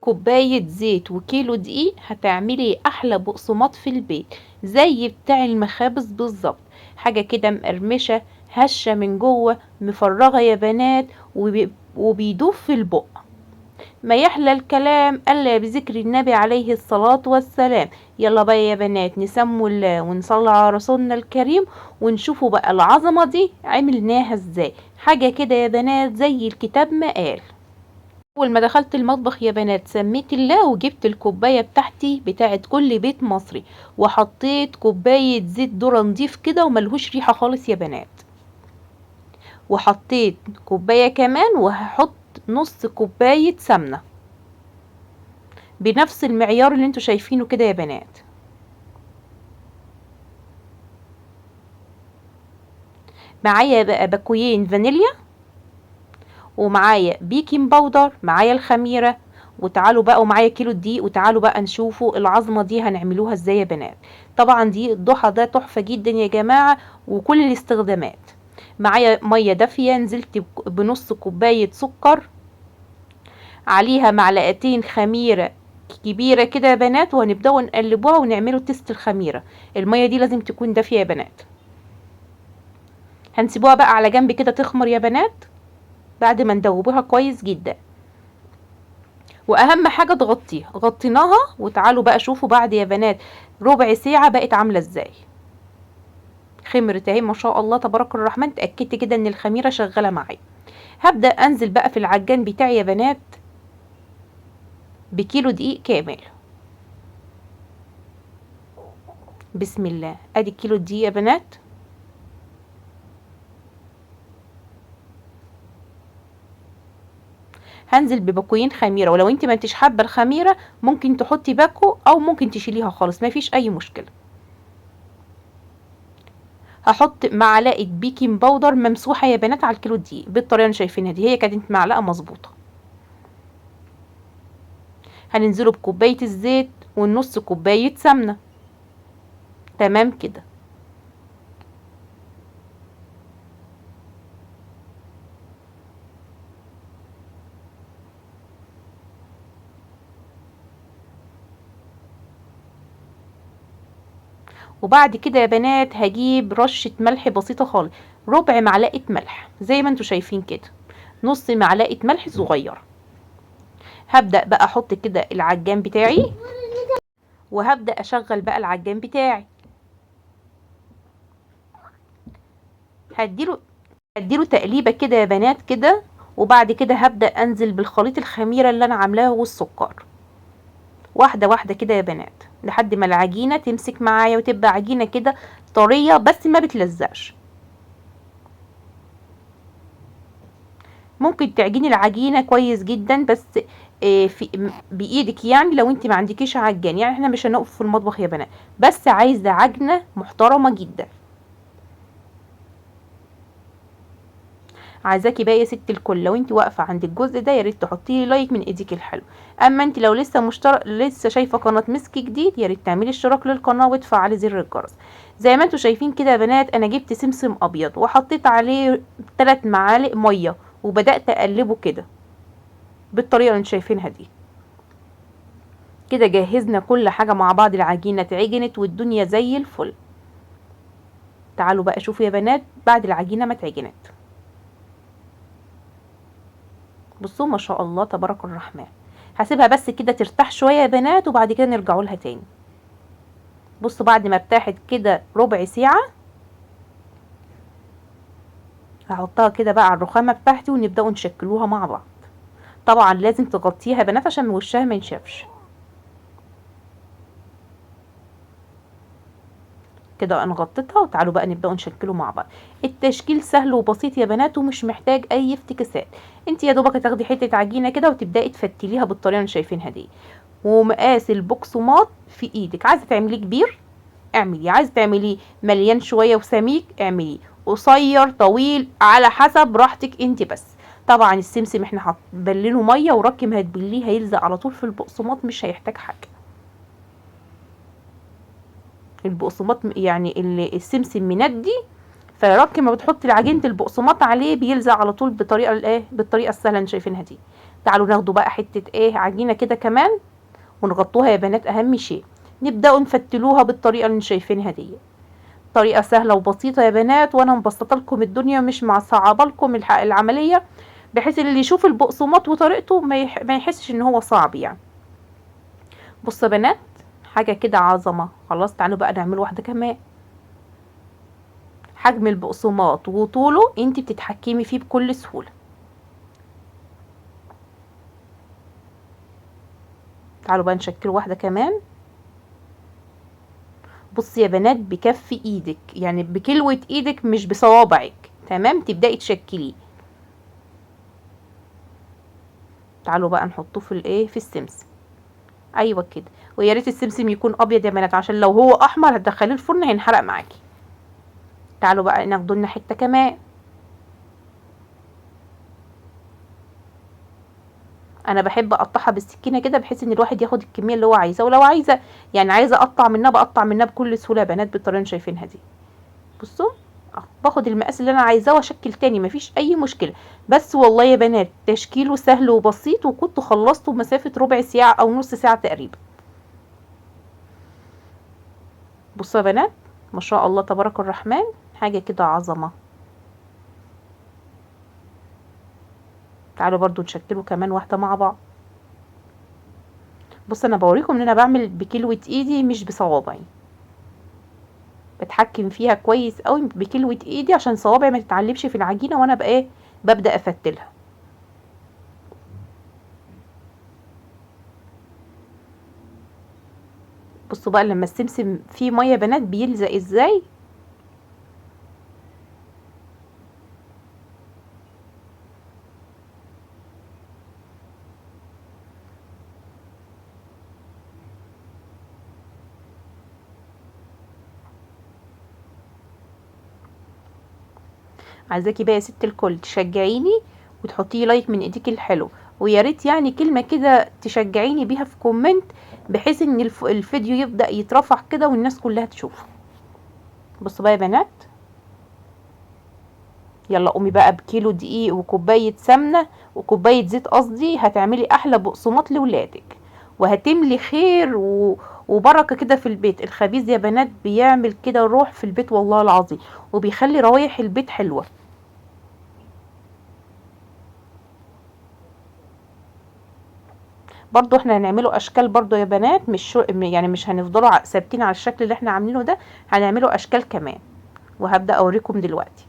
كوباية زيت وكيلو دقيق هتعملي احلى بقسماط في البيت، زي بتاع المخابز بالظبط. حاجة كده مقرمشة هشة من جوه، مفرغة يا بنات، وبيدوب في البق. ما يحلى الكلام الا بذكر النبي عليه الصلاة والسلام. يلا بقى يا بنات نسموا الله ونصلي على رسولنا الكريم، ونشوفوا بقى العظمة دي عملناها ازاي. حاجة كده يا بنات زي الكتاب ما قال. اول ما دخلت المطبخ يا بنات سميت الله، وجبت الكوبايه بتاعتي بتاعت كل بيت مصري، وحطيت كوبايه زيت ذره نضيف كده وملهوش ريحه خالص يا بنات، وحطيت كوبايه كمان، وهحط نص كوبايه سمنه بنفس المعيار اللي انتوا شايفينه كده يا بنات. معايا بقى باكوين فانيليا، ومعايا بيكنج باودر، معايا الخميره، وتعالوا بقى ومعايا كيلو دقيق. وتعالوا بقى نشوفوا العظمه دي هنعملوها ازاي يا بنات. طبعا دي الضحى ده تحفه جدا يا جماعه وكل الاستخدامات. معايا ميه دافيه، نزلت بنص كوبايه سكر، عليها معلقتين خميره كبيره كده يا بنات، وهنبداوا نقلبوها ونعملوا تيست الخميره. الميه دي لازم تكون دافيه يا بنات. هنسيبوها بقى على جنب كده تخمر يا بنات بعد ما ندوبوها كويس جدا. واهم حاجه تغطيها، غطيناها. وتعالوا بقى شوفوا بعد يا بنات ربع ساعه بقت عامله ازاي. خمرت اهي ما شاء الله تبارك الرحمن. اتاكدت كده ان الخميره شغاله معايا. هبدا انزل بقى في العجان بتاعي يا بنات بكيلو دقيق كامل. بسم الله، ادي كيلو دقيق يا بنات. هنزل بباكوين خميره، ولو انت ما انتش حابه الخميره ممكن تحطي باكو او ممكن تشيليها خالص، ما فيش اي مشكله. هحط معلقه بيكنج باودر ممسوحه يا بنات على الكيلو دقيق بالطريقه اللي شايفينها دي، هي كانت معلقه مظبوطه. هننزله بكوبايه الزيت والنص كوبايه سمنه. تمام كده. وبعد كده يا بنات هجيب رشة ملح بسيطة خالص، ربع معلقة ملح زي ما انتوا شايفين كده، نص معلقة ملح صغير. هبدأ بقى احط كده العجان بتاعي، وهبدأ اشغل بقى العجان بتاعي. هديله هديله تقليبة كده يا بنات كده. وبعد كده هبدأ انزل بالخليط الخميرة اللي انا عاملاه والسكر، واحدة واحدة كده يا بنات، لحد ما العجينة تمسك معايا وتبقى عجينة كده طرية بس ما بتلزقش. ممكن تعجني العجينه كويس جدا، بس في بايدك، يعني لو انت ما عندكيش عجان، يعني احنا مش هنقف في المطبخ يا بنات، بس عايزه عجنه محترمه جدا. عايزاكي بقى يا ست الكل لو انت واقفه عند الجزء ده يا ريت تحطي لي لايك من ايديك الحلو. اما انت لو لسه شايفه قناه مسك جديد، يا ريت تعملي اشتراك للقناه وتفعلي زر الجرس. زي ما انتوا شايفين كده يا بنات، انا جبت سمسم ابيض وحطيت عليه 3 معالق ميه، وبدات اقلبه كده بالطريقه اللي انتوا شايفينها دي. كده جهزنا كل حاجة مع بعض، العجينة اتعجنت والدنيا زي الفل. تعالوا بقى شوفوا يا بنات بعد العجينة ما اتعجنت. بصوا ما شاء الله تبارك الرحمن. هسيبها بس كده ترتاح شوية يا بنات، وبعد كده نرجعوا لها تاني. بصوا بعد ما ارتاحت كده ربع ساعة، هحطها كده بقى على الرخامة بتاعتي ونبدأوا نشكلوها مع بعض. طبعا لازم تغطيها يا بنات عشان وشها ما ينشفش. كده انا غطيتها، وتعالوا بقى نبدأ نشكله مع بعض. التشكيل سهل وبسيط يا بنات ومش محتاج اي افتكاسات. انت يا دوبك هتاخدي حته عجينه كده وتبداي تفتليها بالطريقه اللي شايفينها دي. ومقاس البقسماط في ايدك، عايزه تعمليه كبير اعملي، عايزه تعمليه مليان شويه وسميك اعمليه، قصير طويل على حسب راحتك انت. بس طبعا السمسم احنا هنبلله ميه وركم هتبليه هيلزق على طول في البقسماط، مش هيحتاج حاجه. البقسماط يعني السمسم مندي، فرك ما بتحطي عجينه البقسماط عليه بيلزق على طول بالطريقه الايه، بالطريقه السهله اللي شايفينها دي. تعالوا ناخدوا بقى حتة ايه عجينة كده كمان ونغطوها يا بنات. اهم شيء نبدأوا نفتلوها بالطريقة اللي شايفينها دي. طريقة سهلة وبسيطة يا بنات، وانا مبسطة لكم الدنيا مش مصعبة لكم العملية، بحيث اللي يشوف البقسماط وطريقته ما يحسش ان هو صعب يعني. بصوا يا بنات حاجة كده عظمة. خلاص تعالوا بقى نعمل واحدة كمان. حجم البقسماط وطوله انت بتتحكمي فيه بكل سهولة. تعالوا بقى نشكل واحدة كمان. بصي يا بنات بكف ايدك، يعني بكلوة ايدك مش بصوابعك، تمام، تبدأي تشكليه. تعالوا بقى نحطوه في الايه في السمسم. ايوه كده. ويا ريت السمسم يكون ابيض يا بنات، عشان لو هو احمر هتدخليه الفرن هينحرق معاكي. تعالوا بقى ناخدوا لنا حته كمان. انا بحب اقطعها بالسكينه كده بحيث ان الواحد ياخد الكميه اللي هو عايزها، ولو عايزه يعني عايزه اقطع منها بقطع منها بكل سهوله يا بنات بالطريقه اللي شايفينها دي. بصوا باخد المقاس اللي انا عايزاه واشكل تاني، مفيش اي مشكله. بس والله يا بنات تشكيله سهل وبسيط، وكنت خلصته مسافه ربع ساعه او نص ساعه تقريبا. بصوا يا بنات ما شاء الله تبارك الرحمن، حاجه كده عظمه. تعالوا برضو نشكله كمان واحده مع بعض. بص انا بوريكم ان انا بعمل بكلوة ايدي مش بصوابعي، بتحكم فيها كويس قوي بكلوة ايدي عشان صوابعي ما تتعلمش في العجينة وانا بقى ايه ببدأ افتلها. بصوا بقى لما السمسم فيه مية بنات بيلزق ازاي. عايزاكي بقى يا ست الكل تشجعيني وتحطي لايك من ايديك الحلو، ويا ريت يعني كلمة كده تشجعيني بيها في كومنت، بحيث ان الفيديو يبدأ يترفع كده والناس كلها تشوفه. بصوا بقى يا بنات، يلا قومي بقى بكيلو دقيق وكوباية سمنة وكوباية زيت قصدي، هتعملي احلى بقسماط لولادك، وهتملي خير وبركة كده في البيت. الخبيز يا بنات بيعمل كده روح في البيت والله العظيم، وبيخلي روايح البيت حلوة. برضو احنا هنعمله اشكال برضو يا بنات، مش يعني مش هنفضلوا ثابتين على الشكل اللي احنا عاملينه ده، هنعمله اشكال كمان، وهبدأ اوريكم دلوقتي.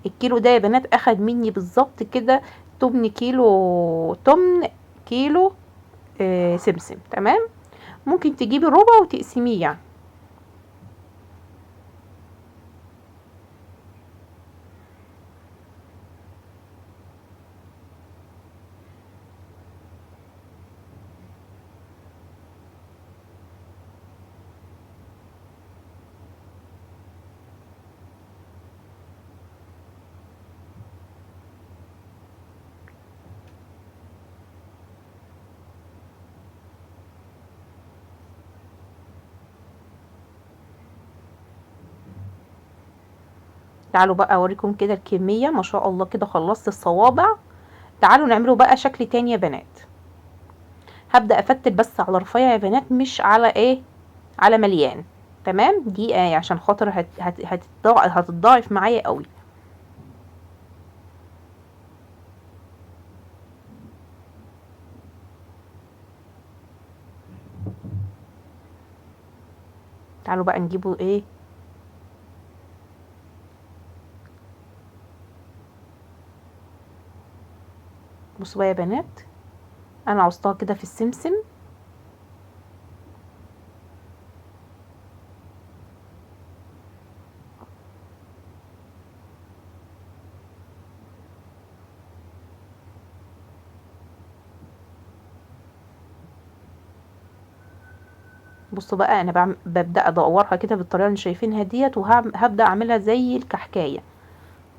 الكيلو ده يا بنات اخد مني بالظبط كده 8 كيلو 8 كيلو سمسم، تمام. ممكن تجيبي ربع وتقسميه يعني. تعالوا بقى اوريكم كده الكمية، ما شاء الله كده خلصت الصوابع. تعالوا نعمله بقى شكل تاني يا بنات. هبدأ افتل بس على رفيع يا بنات، مش على ايه على مليان، تمام. دي عشان خاطر هتتضاعف معايا قوي. تعالوا بقى نجيبه ايه. بصوا بقى يا بنات انا عوزتها كده في السمسم. بصوا بقى انا ببدأ ادورها كده بالطريقة اللي شايفينها ديت، وهبدأ اعملها زي الكحكاية.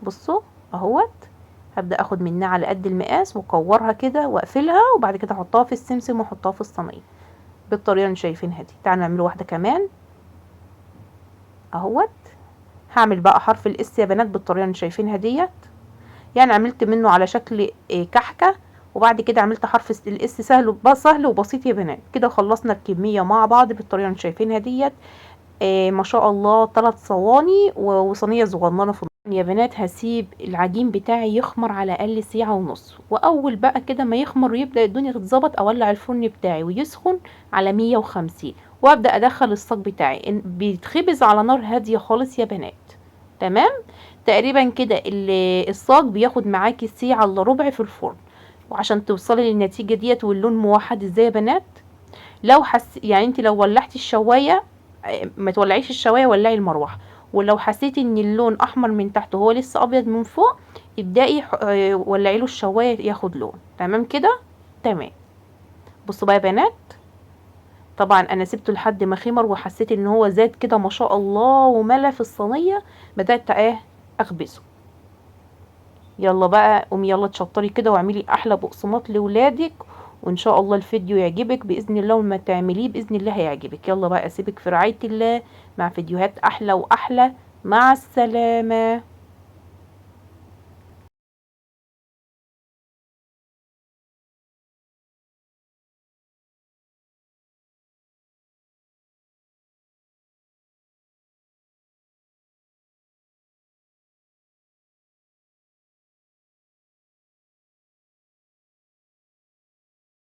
بصوا اهوت، هبدأ اخد منها على قد المقاس واكورها كده واقفلها، وبعد كده احطها في السمسم واحطها في الصينية بالطريقة اللي شايفينها دي. تعالوا نعمل واحدة كمان اهوت. هعمل بقى حرف الاس يا بنات بالطريقه اللي شايفينها ديت. يعني عملت منه على شكل كحكه، وبعد كده عملت حرف الاس سهل سهل وبسيط يا بنات. كده خلصنا الكميه مع بعض بالطريقه اللي شايفينها ديت. ما شاء الله 3 صواني وصينيه صغننه في النص. يا بنات هسيب العجين بتاعي يخمر على الاقل ساعه ونص، واول بقى كده ما يخمر ويبدا الدنيا تتظبط اولع الفرن بتاعي ويسخن على 150، وابدا ادخل الصاج بتاعي. بيتخبز على نار هاديه خالص يا بنات. تمام. تقريبا كده الصاج بياخد معاكي ساعه الا ربع في الفرن، وعشان توصلي للنتيجه ديت واللون موحد ازاي يا بنات. لو يعني انت لو ولعتي الشوايه، ما تولعيش الشوايه، ولعي المروحه. ولو حسيتي ان اللون احمر من تحت وهو لسه ابيض من فوق، ابدأي ولعي له الشوايه ياخد لون. تمام كده. تمام. بصوا بقى يا بنات، طبعا انا سبته لحد ما خمر وحسيت ان هو زاد كده ما شاء الله وملا في الصينيه، بدات اخبزه. يلا بقى قومي يلا تشطري كده واعملي احلى بقسماط لاولادك، وان شاء الله الفيديو يعجبك باذن الله، وما تعمليه باذن الله هيعجبك. يلا بقى اسيبك في رعايه الله مع فيديوهات احلى واحلى. مع السلامه.